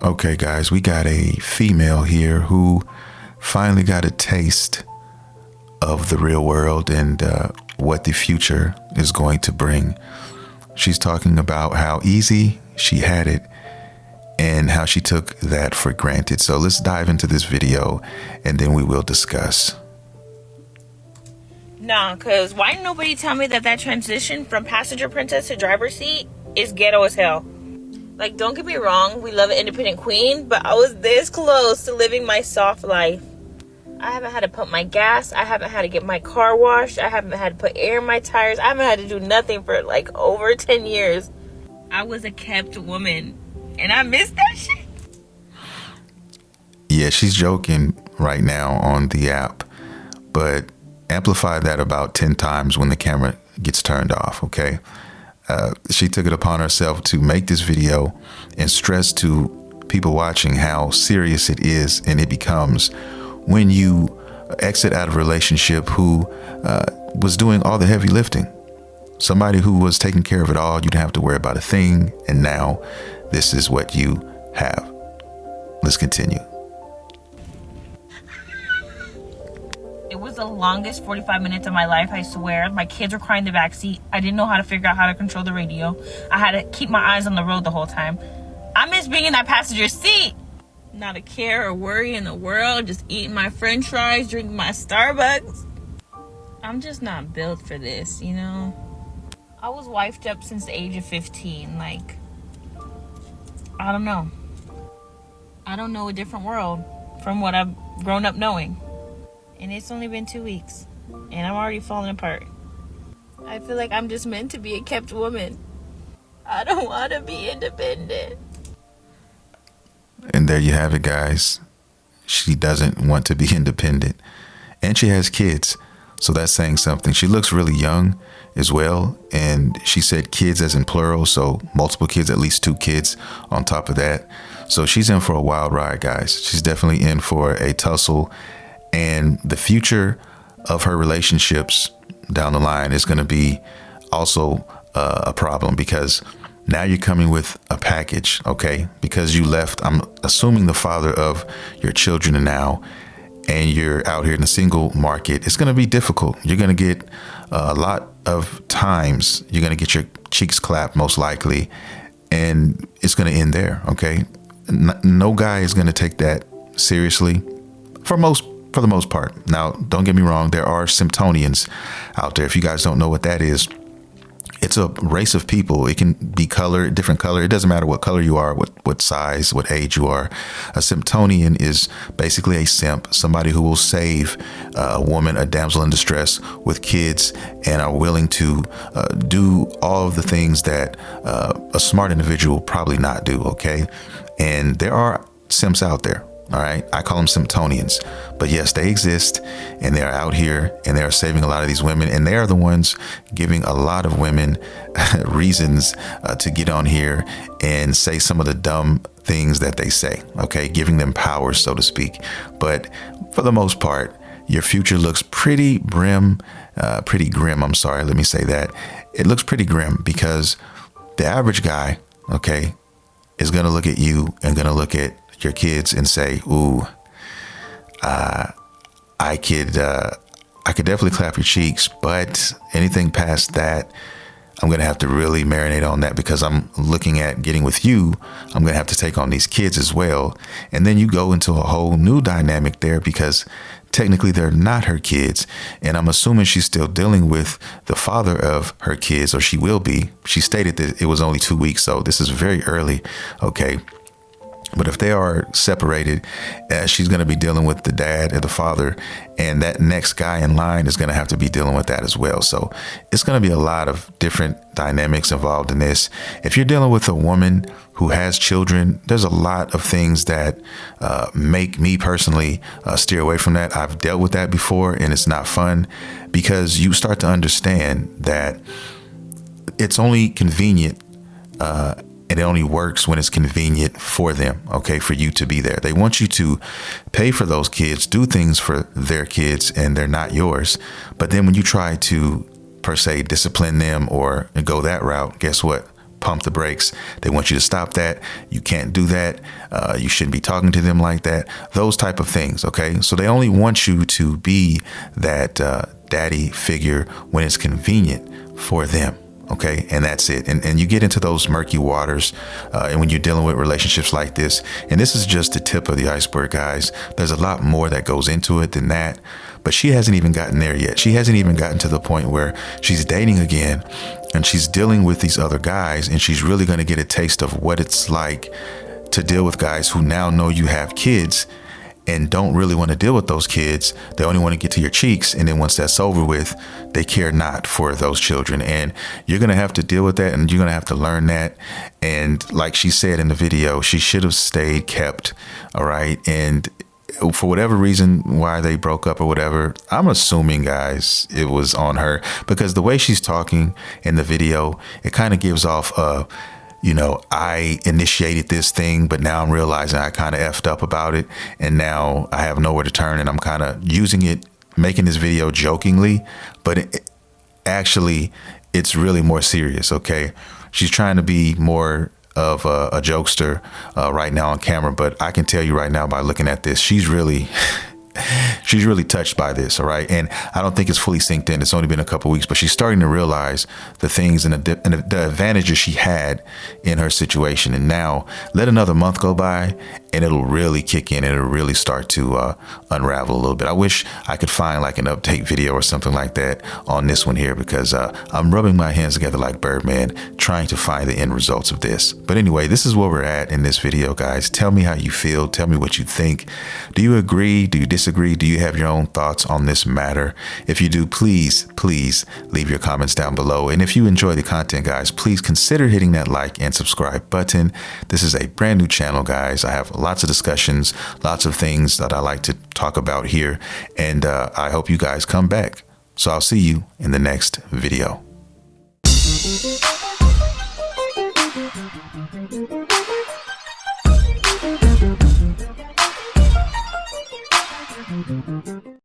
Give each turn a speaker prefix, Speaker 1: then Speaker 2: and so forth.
Speaker 1: Okay, guys, we got a female here who finally got a taste of the real world and what the future is going to bring. She's talking about how easy she had it and how she took that for granted. So let's dive into this video and then we will discuss.
Speaker 2: Nah, because why didn't nobody tell me that transition from passenger princess to driver's seat is ghetto as hell? Like, don't get me wrong, we love an independent queen, but I was this close to living my soft life. I haven't had to pump my gas. I haven't had to get my car washed. I haven't had to put air in my tires. I haven't had to do nothing for like over 10 years. I was a kept woman, and I miss that shit.
Speaker 1: Yeah, she's joking right now on the app, but amplify that about 10 times when the camera gets turned off, okay? She took it upon herself to make this video and stress to people watching how serious it is and it becomes when you exit out of a relationship who was doing all the heavy lifting. Somebody who was taking care of it all, you didn't have to worry about a thing, and now this is what you have. Let's continue.
Speaker 2: It was the longest 45 minutes of my life, I swear. My kids were crying in the back seat. I didn't know how to figure out how to control the radio. I had to keep my eyes on the road the whole time. I miss being in that passenger seat. Not a care or worry in the world. Just eating my french fries, drinking my Starbucks. I'm just not built for this, you know? I was wifed up since the age of 15. Like, I don't know. I don't know a different world from what I've grown up knowing. And it's only been 2 weeks, and I'm already falling apart. I feel like I'm just meant to be a kept woman. I don't want to be independent.
Speaker 1: And there you have it, guys. She doesn't want to be independent. And she has kids. So that's saying something. She looks really young as well. And she said kids as in plural. So multiple kids, at least 2 kids on top of that. So she's in for a wild ride, guys. She's definitely in for a tussle. And the future of her relationships down the line is going to be also a problem, because now you're coming with a package, okay? Because you left, I'm assuming, the father of your children now, and you're out here in the single market. It's going to be difficult. You're going to get a lot of times, you're going to get your cheeks clapped most likely, and it's going to end there, okay? No guy is going to take that seriously for the most part. Now, don't get me wrong. There are Symptonians out there. If you guys don't know what that is, it's a race of people. It can be color, different color. It doesn't matter what color you are, what size, what age you are. A Symptonian is basically a simp, somebody who will save a woman, a damsel in distress with kids, and are willing to do all of the things that a smart individual probably not do. Okay. And there are simps out there. All right. I call them Symptonians, but yes, they exist, and they're out here, and they're saving a lot of these women, and they are the ones giving a lot of women reasons to get on here and say some of the dumb things that they say. Okay. Giving them power, so to speak. But for the most part, your future looks pretty grim. I'm sorry. Let me say that. It looks pretty grim because the average guy, okay, is going to look at you and going to look at your kids and say, ooh, I could definitely clap your cheeks, but anything past that, I'm going to have to really marinate on that, because I'm looking at getting with you. I'm going to have to take on these kids as well. And then you go into a whole new dynamic there, because technically they're not her kids. And I'm assuming she's still dealing with the father of her kids, or she will be. She stated that it was only 2 weeks. So this is very early. Okay. But if they are separated, she's going to be dealing with the dad and the father, and that next guy in line is going to have to be dealing with that as well. So it's going to be a lot of different dynamics involved in this. If you're dealing with a woman who has children, there's a lot of things that make me personally steer away from that. I've dealt with that before, and it's not fun, because you start to understand that it's only convenient and it only works when it's convenient for them, okay, for you to be there. They want you to pay for those kids, do things for their kids, and they're not yours. But then when you try to, per se, discipline them or go that route, guess what? pump the brakes. They want you to stop that. You can't do that. You shouldn't be talking to them like that. Those type of things. Okay. So they only want you to be that daddy figure when it's convenient for them. Okay. And that's it. And you get into those murky waters. And when you're dealing with relationships like this, and this is just the tip of the iceberg, guys, there's a lot more that goes into it than that. But she hasn't even gotten there yet. She hasn't even gotten to the point where she's dating again and she's dealing with these other guys. And she's really going to get a taste of what it's like to deal with guys who now know you have kids and don't really want to deal with those kids. They only want to get to your cheeks. And then once that's over with, they care not for those children. And you're going to have to deal with that. And you're going to have to learn that. And like she said in the video, she should have stayed kept. All right. And for whatever reason why they broke up or whatever, I'm assuming, guys, it was on her, because the way she's talking in the video, it kind of gives off I initiated this thing, but now I'm realizing I kind of effed up about it. And now I have nowhere to turn, and I'm kind of using it, making this video jokingly, but actually it's really more serious. Okay. She's trying to be more of a jokester right now on camera, but I can tell you right now by looking at this, she's really touched by this. All right. And I don't think it's fully synced in. It's only been a couple of weeks, but she's starting to realize the things and the advantages she had in her situation. And now let another month go by and it'll really kick in and it'll really start to unravel a little bit. I wish I could find like an update video or something like that on this one here, because I'm rubbing my hands together like Birdman trying to find the end results of this. But anyway, this is where we're at in this video, guys. Tell me how you feel. Tell me what you think. Do you agree? Do you disagree? Do you have your own thoughts on this matter? If you do, please leave your comments down below. And if you enjoy the content, guys, please consider hitting that like and subscribe button. This is a brand new channel, guys. I have lots of discussions, lots of things that I like to talk about here. And I hope you guys come back. So I'll see you in the next video.